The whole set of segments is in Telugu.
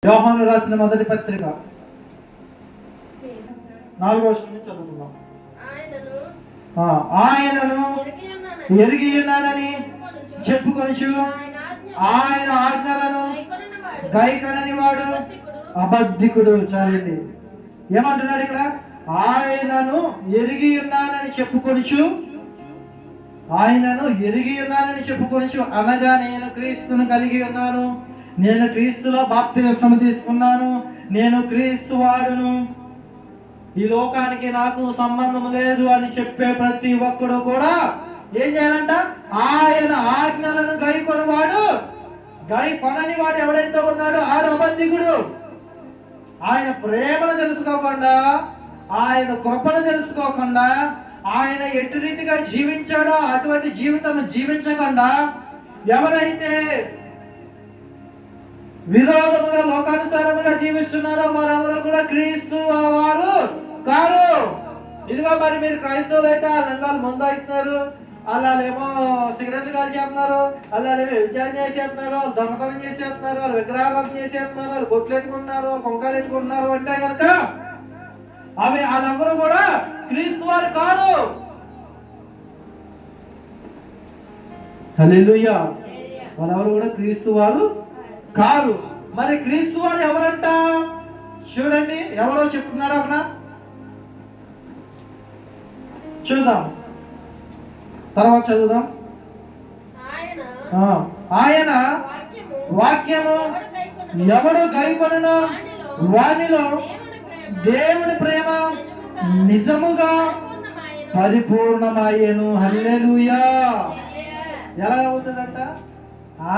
యోహాను రాసిన మొదటి పత్రిక 4వ వచనం చదువుకుందాం. ఆయనను ఎరిగి ఉన్నానని చెప్పుకొనుచు ఆయన ఆజ్ఞలను గైకొనని వాడు అబద్ధికుడు. చాలండి, ఏమంటున్నాడు ఇక్కడ? ఆయనను ఎరిగి ఉన్నానని చెప్పుకొనుచు, ఆయనను ఎరిగి ఉన్నానని చెప్పుకొనుచు అనగా నేను క్రీస్తును కలిగి ఉన్నాను, నేను క్రీస్తులో బాప్తిస్మం తీసుకున్నాను, నేను క్రీస్తు వాడును, ఈ లోకానికి నాకు సంబంధం లేదు అని చెప్పే ప్రతి ఒక్కడు కూడా ఏం చేయాలంట? ఆయన ఆజ్ఞలను కొనని వాడు ఎవడైతే ఉన్నాడో ఆడు అబద్ధికుడు. ఆయన ప్రేమను తెలుసుకోకుండా, ఆయన కృపను తెలుసుకోకుండా, ఆయన ఎటు రీతిగా జీవించాడో అటువంటి జీవితం జీవించకుండా ఎవరైతే విరోధముగా లోకానుసారముగా జీవిస్తున్నారో వారెవరు కూడా క్రీస్తు వారు కారు. ఇదిగో మరి మీరు క్రైస్తవులు అయితే ఆ రంగాలు ముందు అవుతున్నారు, అలానేమో సిగరెట్లు కాల్చేస్తున్నారు, అలానేమో విచారం చేసేస్తున్నారు, వాళ్ళు దొంగతనం చేసేస్తున్నారు, వాళ్ళు విగ్రహాలను చేసేస్తున్నారు, వాళ్ళు బొట్లు ఎట్టుకుంటున్నారు, కొంకాలు ఎట్టుకుంటున్నారు అంటే కనుక వాళ్ళెవరు కూడా క్రీస్తు వారు కారు. హల్లెలూయా. వాళ్ళెవరు కూడా క్రీస్తు వారు కారు. మరి క్రీస్తు వారు ఎవరంట? చూడండి, ఎవరో చెప్తున్నారు అక్కడ, చూద్దాం, తర్వాత చదువుదాం. ఆయన వాక్యము ఎవడు గైకొనునో వానిలో దేవుని ప్రేమ నిజముగా పరిపూర్ణమయ్యను. హల్లెలూయా. ఎలా అవుతుందంట?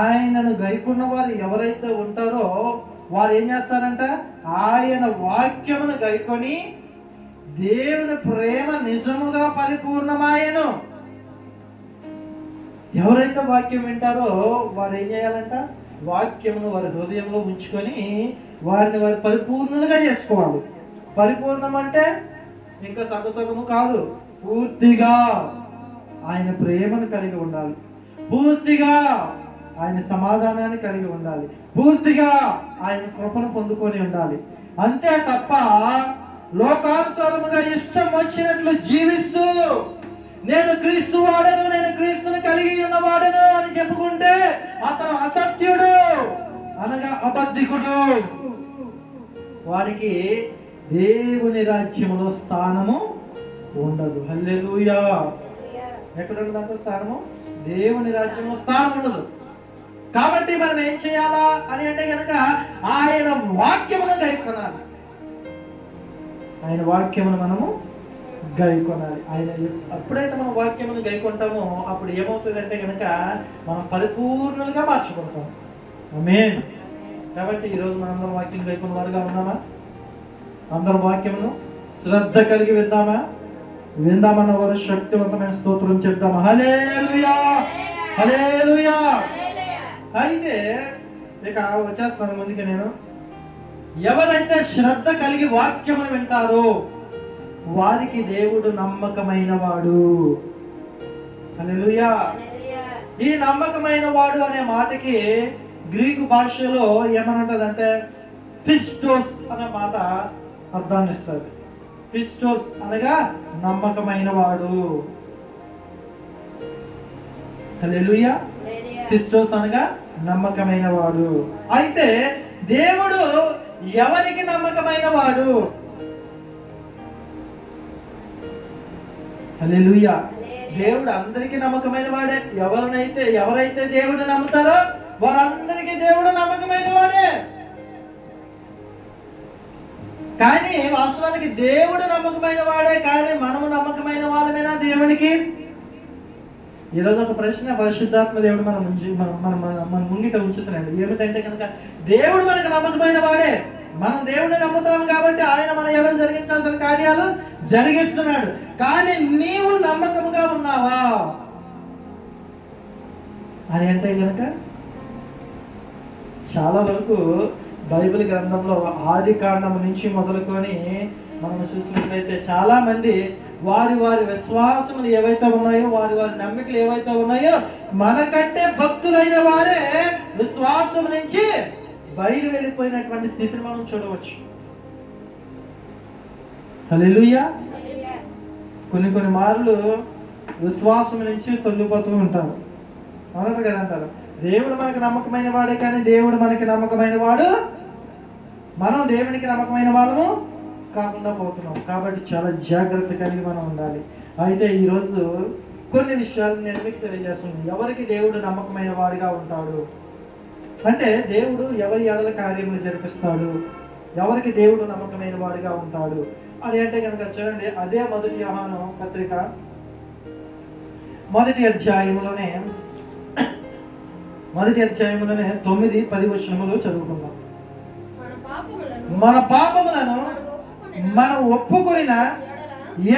ఆయనను గైకున్న వారు ఎవరైతే ఉంటారో వారు ఏం చేస్తారంట? ఆయన వాక్యమును గైకొని దేవుని ప్రేమ నిజముగా పరిపూర్ణమాయను. ఎవరైతే వాక్యం వింటారో వారు ఏం చేయాలంట? వాక్యమును వారి హృదయంలో ఉంచుకొని వారిని వారి పరిపూర్ణులుగా చేసుకోవాలి. పరిపూర్ణం అంటే ఇంకా సగసగము కాదు, పూర్తిగా ఆయన ప్రేమను కలిగి ఉండాలి, పూర్తిగా ఆయన సమాధానాన్ని కలిగి ఉండాలి, పూర్తిగా ఆయన కృపను పొందుకొని ఉండాలి. అంతే తప్ప లోకానుసారముగా ఇష్టం వచ్చినట్లు జీవిస్తూ నేను క్రీస్తు వాడను, నేను క్రీస్తుని కలిగి ఉన్నవాడను అని చెప్పుకుంటే అతను అసత్యుడు, అనగా అబద్ధికుడు. వాడికి దేవుని రాజ్యములో స్థానము ఉండదు. హల్లెలూయా. ఎక్కడ ఉండదు స్థానము? దేవుని రాజ్యంలో స్థానం ఉండదు. కాబట్టి మనం ఏం చేయాలా అని అంటే కనుక ఆయన వాక్యమును గైకొనాలి. ఆయన వాక్యమును మనము గైకొనాలి. ఆయన ఎప్పుడైతే మనం వాక్యమును గైకొంటామో అప్పుడు ఏమవుతుందంటే కనుక మనం పరిపూర్ణులుగా మార్చుకుంటాం. ఆమేన్. కాబట్టి ఈరోజు మనందరం వాక్యం గైకొన్న వారుగా ఉన్నామా? అందరం వాక్యమును శ్రద్ధ కలిగి విందామన్న వారు శక్తివంతమైన స్తోత్రం చెప్దామా? హల్లెలూయా, హల్లెలూయా. అయితే ఇక వచ్చేస్తాను ముందుకి. నేను ఎవరైతే శ్రద్ధ కలిగి వాక్యమును వింటారో వారికి దేవుడు నమ్మకమైన వాడు. హల్లెలూయా. ఈ నమ్మకమైన వాడు అనే మాటకి గ్రీకు భాషలో ఏమనంటదంటే పిస్టోస్ అనే మాట అర్థాన్ని ఇస్తుంది. పిస్టోస్ అనగా నమ్మకమైన వాడు. హల్లెలూయా. పిస్టోస్ అనగా నమ్మకమైన వాడు. అయితే దేవుడు ఎవరికి నమ్మకమైన వాడు? హల్లెలూయా. దేవుడు అందరికీ నమ్మకమైన వాడే. ఎవరైతే దేవుడు నమ్ముతారో వారందరికీ దేవుడు నమ్మకమైన వాడే. కానీ వాస్తవానికి దేవుడు నమ్మకమైన వాడే, కానీ మనము నమ్మకమైన వాళ్ళమేనా దేవునికి? ఈరోజు ఒక ప్రశ్న పరిశుద్ధాత్మ దేవుడు మన ముంగిట ఉంచుతున్నాడు. ఏమిటంటే కనుక దేవుడు మనకు నమ్మకమైన వాడే, మనం దేవుడిని నమ్ముతున్నాం కాబట్టి ఆయన మన ఎవరు జరిగించాల్సిన కార్యాలు జరిగిస్తున్నాడు. కానీ నీవు నమ్మకముగా ఉన్నావా అని అంటే కనుక చాలా వరకు బైబిల్ గ్రంథంలో ఆది కాండం నుంచి మొదలుకొని మనం చూసినట్లయితే చాలా మంది వారి విశ్వాసములు ఏవైతే ఉన్నాయో, వారి నమ్మికలు ఏవైతే ఉన్నాయో మనకంటే భక్తులైన వారే విశ్వాసం నుంచి బయలు వెళ్ళిపోయినటువంటి స్థితిని మనం చూడవచ్చు. హల్లెలూయా. కొన్ని మార్లు విశ్వాసం నుంచి తొలగిపోతూ ఉంటారు. అవునంటారు కదా అంటారు. దేవుడు మనకి నమ్మకమైన వాడే, కానీ దేవుడు మనకి నమ్మకమైన వాడు మనం దేవునికి నమ్మకమైన వాళ్ళము కాకుండా పోతున్నాం. కాబట్టి చాలా జాగ్రత్త కలిగి మనం ఉండాలి. అయితే ఈరోజు కొన్ని విషయాలు నేను మీకు తెలియజేస్తున్నాను. ఎవరికి దేవుడు నమ్మకమైన వాడిగా ఉంటాడు అంటే, దేవుడు ఎవరి ఎడల కార్యములు జరిపిస్తాడు, ఎవరికి దేవుడు నమ్మకమైన వాడిగా ఉంటాడు అది అంటే కనుక చూడండి, అదే మొదటి యోహాను పత్రిక మొదటి అధ్యాయములోనే 9-10 వచనములు చదువుకుందాం. మన పాపములను మనం ఒప్పుకొనిన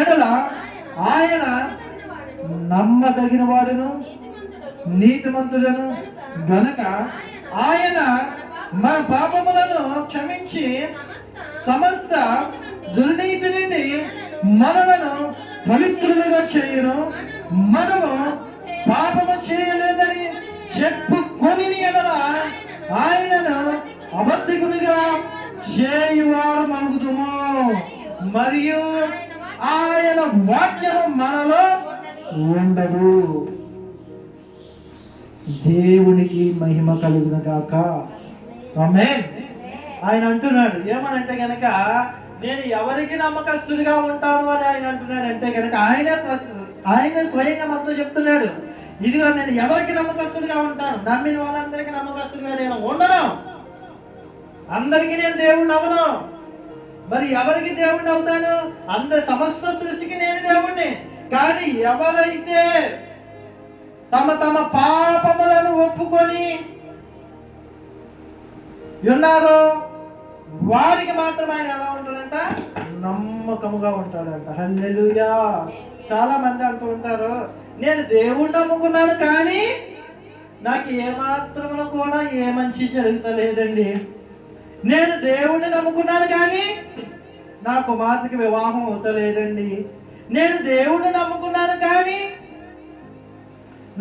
ఎడల ఆయన నమ్మదగిన వాడును నీతిమంతులను గనుక ఆయన మన పాపములను క్షమించి సమస్త దుర్నీతి నుండి మనలను పవిత్రులుగా చేయును. మనము పాపము చేయలేదని చెప్పుకొని ఎడల ఆయనను అబద్ధికునిగా చేయువారు మగుదుము, మరియు ఆయన వాక్యము మనలో ఉండదు. దేవునికి మహిమ కలుగును గాక. ఆమేన్. ఆయన అంటున్నాడు ఏమనంటే గనక, నేను ఎవరికి నమ్మకస్తుడిగా ఉంటాను అని ఆయన అంటున్నాడు. అంటే కనుక ఆయన స్వయంగా మనతో చెప్తున్నాడు, ఇదిగో నేను ఎవరికి నమ్మకస్తుడిగా ఉంటాను, నమ్మిన వాళ్ళందరికీ నమ్మకస్తుడిగా నేను ఉండను, అందరికీ నేను దేవుడిని అవను. మరి ఎవరికి దేవుడిని అవుతాను? సమస్త సృష్టికి నేను దేవుణ్ణి. కానీ ఎవరైతే తమ పాపములను ఒప్పుకొని ఉన్నారో వారికి మాత్రం ఆయన ఎలా ఉంటాడంట? నమ్మకముగా ఉంటాడంట. హల్లెలూయా. చాలా మంది అంటూ ఉంటారు, నేను దేవుణ్ణి నమ్ముకున్నాను కానీ నాకు ఏమాత్రమును కూడా ఏ మంచి జరుగుతలేదండి. నేను దేవుణ్ణి నమ్ముకున్నాను కానీ నా కుమార్తెకి వివాహం అవుతలేదండి. నేను దేవుణ్ణి నమ్ముకున్నాను కానీ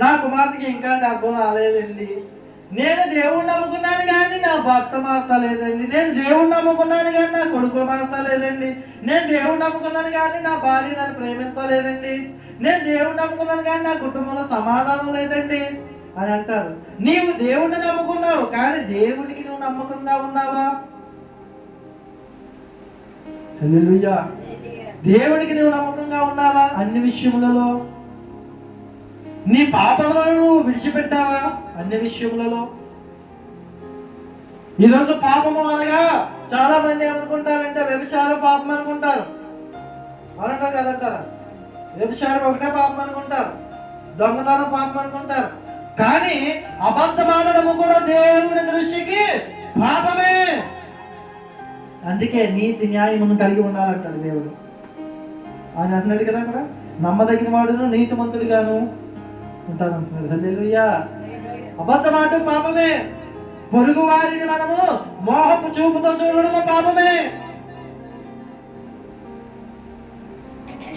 నా కుమార్తెకి ఇంకా గర్భం రాలేదండి. నేను దేవుణ్ణి నమ్ముకున్నాను కానీ నా భర్త మారతలేదండి. నేను దేవుణ్ణి నమ్ముకున్నాను కానీ నా కొడుకు మారతలేదండి. నేను దేవుణ్ణి నమ్ముకున్నాను కానీ నా భార్య నన్ను ప్రేమించలేదండి. నేను దేవుణ్ణి నమ్ముకున్నాను కానీ నా కుటుంబంలో సమాధానం లేదండి అని అంటారు. నీవు దేవుణ్ణి నమ్ముకున్నావు కానీ దేవుడికి నువ్వు నమ్మకంగా ఉన్నావా? హల్లెలూయా. దేవుడికి నువ్వు నమ్మకంగా ఉన్నావా? అన్ని విషయములలో నీ పాపములను నువ్వు విడిచిపెట్టావా? అన్ని విషయములలో. ఈరోజు పాపము అనగా చాలా మంది ఏమనుకుంటారంటే వ్యభిచారం పాపం అనుకుంటారు. అనంటారు కదంటారా? వ్యభిచారం ఒకటే పాపం అనుకుంటారు, దొంగతనం పాపం అనుకుంటారు. కానీ అబద్ధమాడము కూడా దేవుని దృష్టికి పాపమే. అందుకే నీతి న్యాయమును కలిగి ఉండాలంటాడు దేవుడు. ఆయన అంటున్నాడు కదా అక్కడ, నమ్మదగిన వాడును నీతిమంతుడిగాను ఉంటాను అంటున్నాడు. హల్లెలూయా. అబద్ధమాడటం పాపమే. పొరుగు వారిని మనము మోహపు చూపుతో చూడడము పాపమే.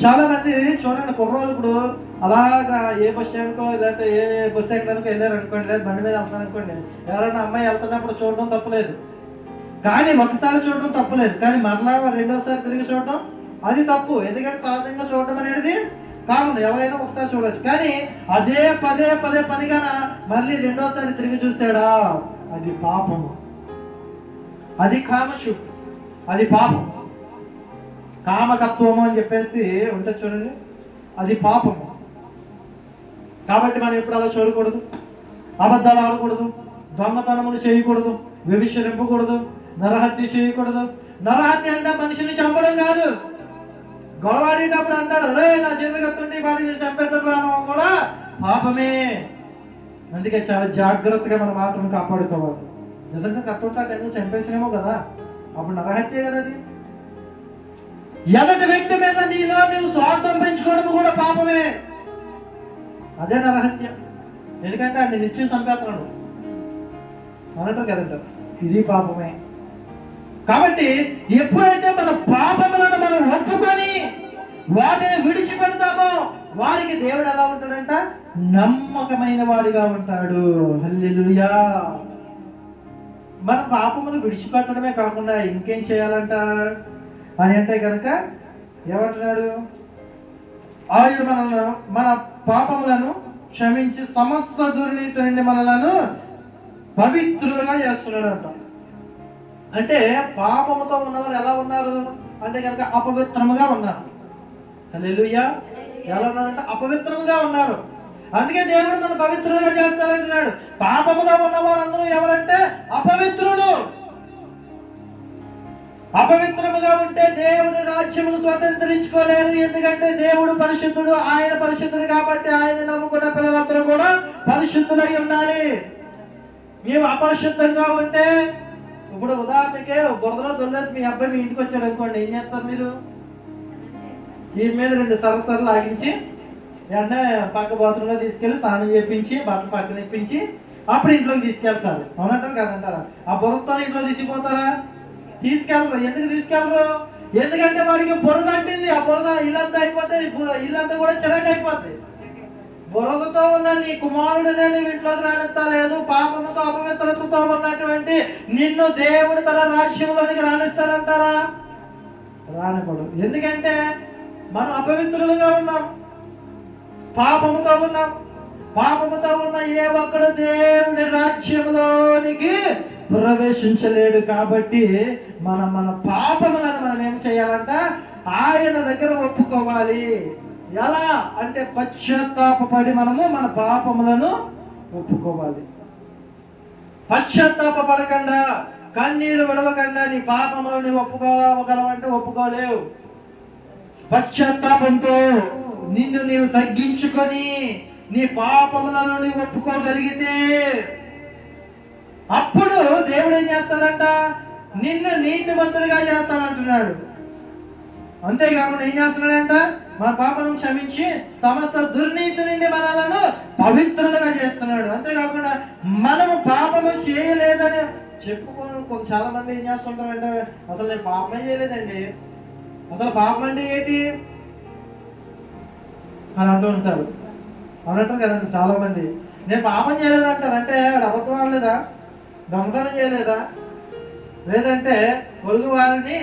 చాలా మంది చూడండి, కుర్రోళ్ళు ఇప్పుడు అలాగా ఏ బస్ స్టాండ్కో లేకపోతే ఏ బస్ ఎక్కడానికో వెళ్ళారు అనుకోండి, లేదా బండి మీద వెళ్తాను అనుకోండి, ఎవరైనా అమ్మాయి వెళ్తున్నప్పుడు చూడడం తప్పలేదు, కానీ ఒకసారి చూడడం తప్పలేదు. కానీ మరలా రెండోసారి తిరిగి చూడడం అది తప్పు. ఎందుకంటే సహజంగా చూడడం అనేది కామన్, ఎవరైనా ఒకసారి చూడవచ్చు. కానీ అదే పదే పనిగా మళ్ళీ రెండోసారి తిరిగి చూసాడా, అది పాపము. అది కామశు, అది పాపం. కామకత్వము అని చెప్పేసి ఉంటుంది చూడండి, అది పాపము. కాబట్టి మనం ఎప్పుడు అలా చూడకూడదు, అబద్ధాలు ఆడకూడదు, దొంగతనములు చేయకూడదు, వ్యభిచరింపకూడదు, నరహత్య చేయకూడదు. నరహత్య అంటే మనిషిని చంపడం కాదు. గొడవాడేటప్పుడు అంటాడు, రే నా చేతులు కత్తుంటే వాడిని నేను చంపేస్తాను కూడా పాపమే. అందుకే చాలా జాగ్రత్తగా మనం మాత్రం కాపాడుకోవాలి. నిజంగా కత్తుంటే అన్ని చంపేసినేమో కదా, అప్పుడు నరహత్య కదా అది. ఎదటి వ్యక్తి మీద నీలో నువ్వు స్వార్థం పెంచుకోవడం కూడా పాపమే. అదే నరహత్య. ఎందుకంటే ఆయన నిత్యం చంపేస్తున్నాడు అనంటారు కదంటారు, ఇది పాపమే. కాబట్టి ఎప్పుడైతే మన పాపములను మనం ఒప్పుకొని వాటిని విడిచిపెడతామో వారికి దేవుడు ఎలా ఉంటాడంట? నమ్మకమైన వాడిగా ఉంటాడు. హల్లెలూయా. మన పాపమును విడిచిపెట్టడమే కాకుండా ఇంకేం చేయాలంట అని అంటే కనుక ఏమంటున్నాడు? ఆయన మన పాపములను క్షమించి సమస్త దుర్నీతి నుండి మనలను పవిత్రులుగా చేస్తున్నాడంట. అంటే పాపముతో ఉన్నవారు ఎలా ఉన్నారు అంటే కనుక అపవిత్రముగా ఉన్నారు. హల్లెలూయా. ఎలా ఉన్నారంటే అపవిత్రముగా ఉన్నారు. అందుకే దేవుడు మన పవిత్రులుగా చేస్తారంటున్నాడు. పాపములో ఉన్న వారందరూ ఎవరంటే అపవిత్రులు. అపవిత్రముగా ఉంటే దేవుడి రాజ్యమును స్వతంత్రించుకోలేరు. ఎందుకంటే దేవుడు పరిశుద్ధుడు, ఆయన పరిశుద్ధుడు కాబట్టి ఆయన నమ్ముకున్న పిల్లలందరూ కూడా పరిశుద్ధులై ఉండాలి. మేము అపరిశుద్ధంగా ఉంటే, ఇప్పుడు ఉదాహరణకే బురదలో దొల్లేసి మీ అబ్బాయి మీ ఇంటికి వచ్చాడు అనుకోండి, ఏం చేస్తారు మీరు? ఈ మీద 2 సరసరలు లాగించి వెంటనే పక్క బాత్రూంలో తీసుకెళ్ళి స్నానం చేయించి బట్టలు పక్కన ఇప్పించి అప్పుడు ఇంట్లోకి తీసుకెళ్తారు. అవునంటారు కదంటారా? ఆ బురదతో ఇంట్లో తీసుకుపోతారా? తీసుకెళ్ళరు. ఎందుకు తీసుకెళ్ళరు? ఎందుకంటే వాడికి బురద అంటింది. ఆ బురద ఇల్లంతా అయిపోతే ఇల్లంతా కూడా చిరాకు అయిపోద్ది. బురదతో ఉన్న నీ కుమారుడినే నీ ఇంట్లోకి రానిస్తలేదు. పాపముతో అపవిత్రతతో ఉన్నటువంటి నిన్ను దేవుడు తన రాజ్యంలోనికి రాణిస్తారంటారా? రానివ్వడు. ఎందుకంటే మనం అపవిత్రులుగా ఉన్నాం, పాపముతో ఉన్నాం. పాపముతో ఉన్న ఏ ఒక్కడు దేవుడి రాజ్యంలోనికి ప్రవేశించలేడు. కాబట్టి మన పాపములను మనం ఏం చేయాలంట? ఆయన దగ్గర ఒప్పుకోవాలి. ఎలా అంటే పశ్చాత్తాపడి మనము మన పాపములను ఒప్పుకోవాలి. పశ్చాత్తాపడకుండా, కన్నీరు విడవకుండా నీ పాపములను నీవు ఒప్పుకోగలవంటే ఒప్పుకోలేవు. పశ్చాత్తాపంతో నిన్ను నీవు తగ్గించుకొని నీ పాపములను నీవు ఒప్పుకోగలిగితే అప్పుడు దేవుడు ఏం చేస్తాడంట? నిన్ను నీతిమంతుడిగా చేస్తానంటున్నాడు. అంతేకాకుండా ఏం చేస్తున్నాడంట? మన పాపలను క్షమించి సమస్త దుర్నీతి నుండి మనలను పవిత్రులుగా చేస్తున్నాడు. అంతేకాకుండా మనము పాపము చేయలేదని చెప్పుకోను. చాలా మంది ఏం చేస్తుంటారంటే, అసలు నేను పాపమే చేయలేదండి, అసలు పాపం అంటే ఏంటి అని అంటూ ఉంటారు. అనంటారు కదండి చాలా మంది. నేను పాపం చేయలేదంటారు. అంటే అబద్ధం ఆడలేదా? దొంగతనం చేయలేదా? లేదంటే పొరుగు వారిని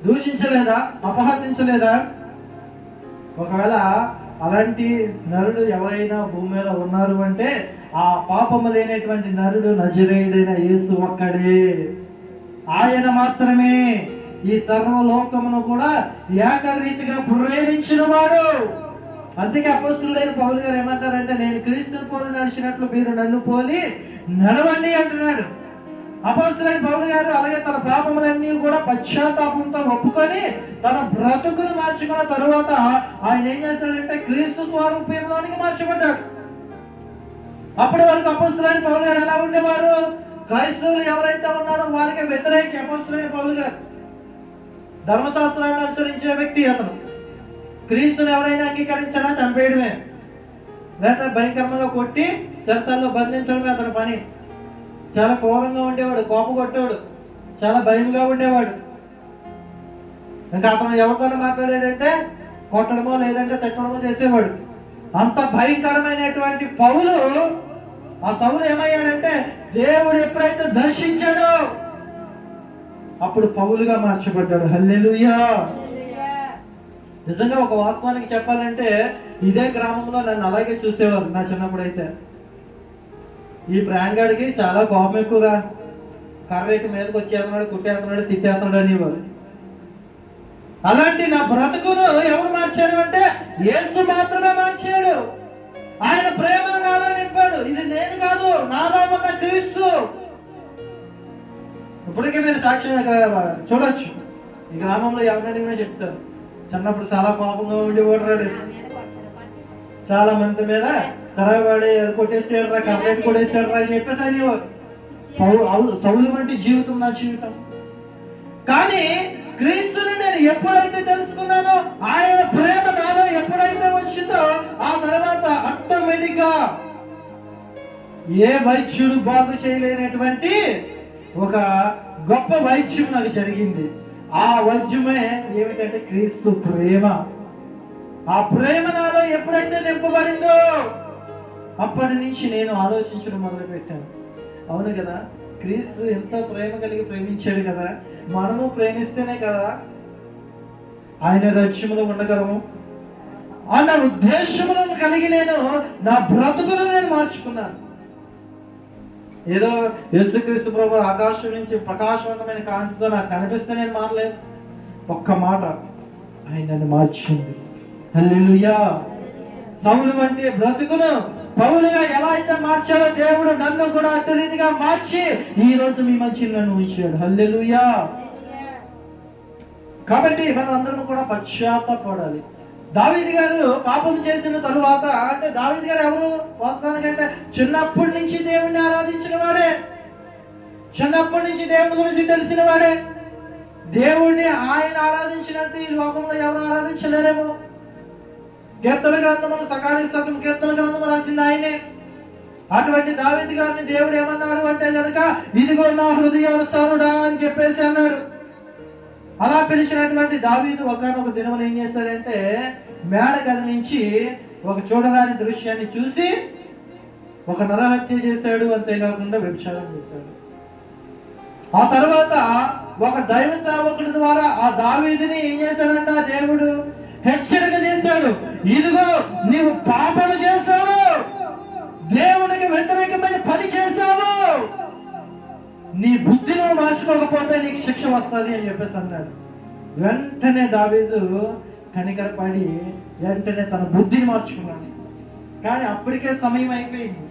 దూషించలేదా? అపహసించలేదా? ఒకవేళ అలాంటి నరుడు ఎవరైనా భూమి మీద ఉన్నారు అంటే ఆ పాపము లేనటువంటి నరుడు నజరేయుడైన యేసు ఒక్కడే. ఆయన మాత్రమే ఈ సర్వలోకమును కూడా ఏకరీతిగా ప్రేమించిన వాడు. అందుకే అపోస్తలుడైన పౌలు గారు ఏమంటారంటే, నేను క్రీస్తుని పోలి నడిచినట్లు మీరు నన్ను పోలి నడవండి అంటున్నాడు. అపోస్తలుడైన పౌలు గారు అలాగే తన పాపములన్నీ కూడా పశ్చాత్తాపంతో ఒప్పుకొని తన బ్రతుకును మార్చుకున్న తరువాత ఆయన ఏం చేశాడంటే క్రీస్తు స్వరూపంలోనికి మార్చబడ్డాడు. అప్పటి వరకు అపోస్తలుడైన పౌలు గారు ఎలా ఉండేవారు? క్రైస్తవులు ఎవరైతే ఉన్నారో వారికి వ్యతిరేక అపోస్తలుడైన పౌలు గారు. ధర్మశాస్త్రాన్ని అనుసరించే వ్యక్తి అతను. క్రీస్తుని ఎవరైనా అంగీకరించినా చంపేయడమే, లేదా భయంకరంగా కొట్టి చెరసాల్లో బంధించడమే అతని పని. చాలా క్రూరంగా ఉండేవాడు, కోపం కొట్టేవాడు, చాలా భయంగా ఉండేవాడు. ఇంకా అతను ఎవరితోనే మాట్లాడాడంటే కొట్టడమో లేదంటే తిట్టడమో చేసేవాడు. అంత భయంకరమైనటువంటి పౌలు, ఆ సౌలు ఏమయ్యాడంటే దేవుడు ఎప్పుడైతే దర్శించాడో అప్పుడు పౌలుగా మార్చబడ్డాడు. హల్లెలూయా. నిజంగా ఒక వాస్తవానికి చెప్పాలంటే ఇదే గ్రామంలో నన్ను అలాగే చూసేవారు నా చిన్నప్పుడైతే. ఈ ప్రాణగాడికి చాలా కోపం ఎక్కువగా, కర్రేటి మీదకి వచ్చేస్తున్నాడు, కుట్టేస్తున్నాడు, తిట్టేస్తున్నాడు అనేవారు. అలాంటి నా బ్రతుకును ఎవరు మార్చాడు అంటే యేసు మాత్రమే మార్చాడు. ఆయన ప్రేమను నాలో నింపాడు. ఇది నేను కాదు, నాలో ఉన్న క్రీస్తు. ఇప్పటికే మీరు సాక్ష్యం చూడొచ్చు. ఈ గ్రామంలో ఎవరినైనా చెప్తారు, చిన్నప్పుడు చాలా కోపంగా ఉండి ఓడరాడు, చాలా మంది మీద తరవాడి కొట్టేసాడు రా, కంప్లైంట్ కొట్టేసాడు రా అని చెప్పేసి అనేవారు. సౌలు వంటి జీవితం నా జీవితం. కానీ క్రీస్తుని నేను ఎప్పుడైతే తెలుసుకున్నానో, ఆయన ప్రేమ నాలో ఎప్పుడైతే వచ్చిందో ఆ తర్వాత ఆటోమేటిక్ గా ఏ వైద్యుడు బాగు చేయలేనటువంటి ఒక గొప్ప వైద్యం నాకు జరిగింది. ఆ వైద్యమే ఏమిటంటే క్రీస్తు ప్రేమ. ఆ ప్రేమ నాలో ఎప్పుడైతే నింపబడిందో అప్పటి నుంచి నేను ఆలోచించడం మొదలు పెట్టాను. అవును కదా, క్రీస్తు ఎంతో ప్రేమ కలిగి ప్రేమించాడు కదా, మనము ప్రేమిస్తేనే కదా ఆయన రాజ్యములో ఉండగలము అన్న ఉద్దేశములను కలిగి నేను నా బ్రతుకులను నేను మార్చుకున్నాను. ఏదో యేసుక్రీస్తు ప్రభు ఆకాశం నుంచి ప్రకాశవంతమైన కాంతితో నాకు కనిపిస్తే నేను మారలేదు. ఒక్క మాట ఆయన నన్ను మార్చింది. హల్లెలూయా. సౌలు వంటి బ్రతుకును పౌలుగా ఎలా అయితే మార్చాడో దేవుడు నన్ను కూడా అటు రీతిగా మార్చి ఈ రోజు మీ మధ్య నన్ను ఉంచాడు. హల్లెలూయా. కాబట్టి మనం అందరం కూడా పశ్చాత్తాపడాలి. దావీదు గారు పాపం చేసిన తరువాత, అంటే దావీదు గారు ఎవరు వాస్తవానికంటే చిన్నప్పటి నుంచి దేవుణ్ణి ఆరాధించిన వాడే, చిన్నప్పటి నుంచి దేవుని గురించి తెలిసిన వాడే. దేవుణ్ణి ఆయన ఆరాధించినట్టు ఈ లోకంలో ఎవరు ఆరాధించలేరేమో. కీర్తన గ్రంథమును సకాలి శతం కీర్తన గ్రంథము రాసింది ఆయనే. అటువంటి దావీదు గారిని దేవుడు ఏమన్నాడు అంటే కనుక, ఇదిగో నా హృదయానుసారుడా అని చెప్పేసి అన్నాడు. అలా పిలిచినటువంటి దావీదు ఒకనొక దినములు ఏం చేశాడంటే, మేడ గది నుంచి ఒక చూడరాని దృశ్యాన్ని చూసి ఒక నరహత్య చేశాడు. అంతేకాకుండా వ్యభిచారం చేశాడు. ఆ తర్వాత ఒక దైవ సేవకుడి ద్వారా ఆ దావీదుని ఏం చేశాడంట, దేవుడు హెచ్చరిక చేశాడు. ఇదిగో నీవు పాపము చేశావు, దేవునికి వ్యతిరేకమైన పని చేశావు, నీ బుద్ధిని మార్చుకోకపోతే నీకు శిక్ష వస్తుంది అని చెప్పేసి అన్నాడు. వెంటనే దావీదు కనికరపడి వెంటనే తన బుద్ధిని మార్చుకున్నాడు. కానీ అప్పటికే సమయం అయిపోయింది.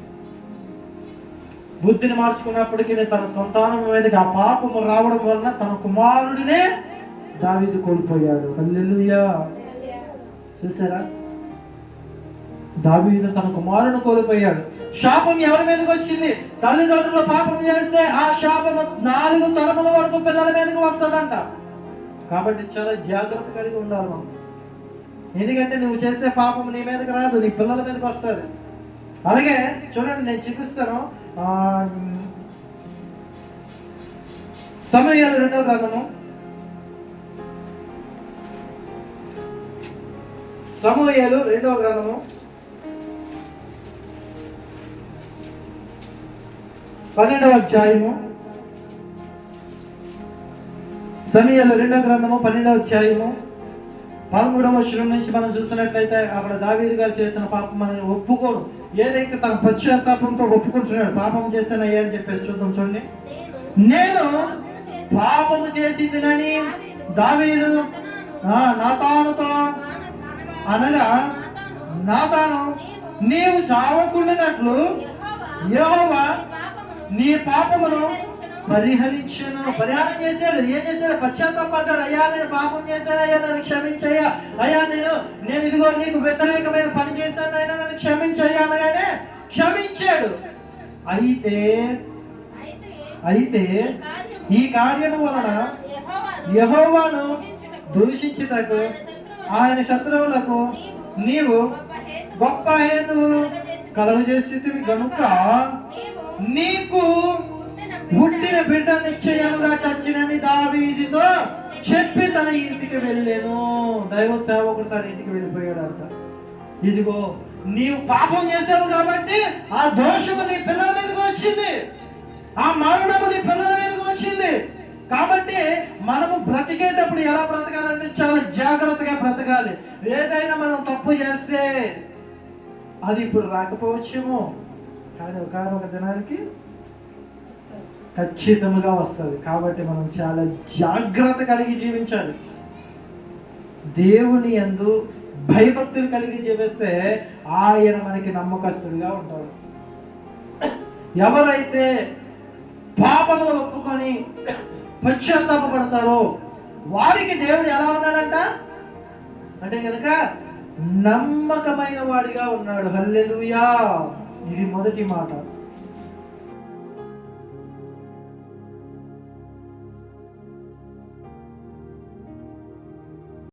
బుద్ధిని మార్చుకున్నప్పటికీ తన సంతానం మీదకి ఆ పాపము రావడం వలన తన కుమారుడినే దావీదు కోల్పోయాడు. హల్లెలూయా. చూసారా, దావీదు తన కుమారుని కోల్పోయాడు. శాపం ఎవరి మీదకి వచ్చింది? తల్లిదండ్రులు పాపం చేస్తే ఆ శాపము 4 తరముల వరకు పిల్లల మీదకి వస్తుందంట. కాబట్టి చాలా జాగ్రత్త కలిగి ఉండాలి మనం. ఎందుకంటే నువ్వు చేసే పాపం నీ మీదకి రాదు, నీ పిల్లల మీదకి వస్తుంది. అలాగే చూడండి, నేను చూపిస్తాను. సమూయేలు 2వ గ్రంథము, సమూయేలు 2వ గ్రంథము 12వ అధ్యాయము. సమూయేలు 2వ గ్రంథము 12వ అధ్యాయము 13వ వచనం నుంచి మనం చూసినట్లయితే, అక్కడ దావీదు గారు చేసిన పాపం మనం ఒప్పుకోను, ఏదైతే తన పశ్చాత్తాపంతో ఒప్పుకుంటున్నాడు, పాపం చేశానయ్యా అని చెప్పేసి చూద్దాం. చూడండి, నేను పాపము చేసి తినని దావీదు నాతానుతో అనగా, నాతాను నీవు చావకుండానట్లు యెహోవా నీ పాపమును పరిహారం చేశాడు. ఏం చేశాడు? పశ్చాత్తాపడ్డాడు. అయ్యా నేను పాపం చేశాను, అయ్యా నన్ను క్షమించయ్యా, అయ్యా నేను ఇదిగో నీకు వ్యతిరేకమైన పని చేశాను, అయినా నన్ను క్షమించయ్యా అనగానే క్షమించాడు. అయితే ఈ కార్యము వలన యెహోవాను దూషించుటకు ఆయన శత్రువులకు నీవు గొప్ప హేతువు కలుగజేసితివి గనుక నీకు పుట్టిన బిడ్డ నిశ్చయముగా చచ్చినని దావీదుతో చెప్పి తన ఇంటికి వెళ్ళాను. దైవ సేవకుడు తన ఇంటికి వెళ్ళిపోయాడు అంట. ఇదిగో నీవు పాపం చేసావు కాబట్టి ఆ దోషము నీ పిల్లల మీదకి వచ్చింది, ఆ మరణము నీ పిల్లల మీదకి వచ్చింది. కాబట్టి మనము బ్రతికేటప్పుడు ఎలా బ్రతకాలంటే చాలా జాగ్రత్తగా బ్రతకాలి. ఏదైనా మనం తప్పు చేస్తే అది ఇప్పుడు రాకపోవచ్చేమో, కానీ ఒక దినానికి ఖచ్చితంగా వస్తుంది. కాబట్టి మనం చాలా జాగ్రత్త కలిగి జీవించాలి. దేవుని యందు భయభక్తులు కలిగి జీవిస్తే ఆయన మనకి నమ్మకస్తుడిగా ఉంటాడు. ఎవరైతే పాపములు ఒప్పుకొని పశ్చాత్తాపడతారో వారికి దేవుడు ఎలా ఉన్నాడంట అంటే కనుక నమ్మకమైన వాడిగా ఉన్నాడు. హల్లెలూయా. ఇది మొదటి మాట.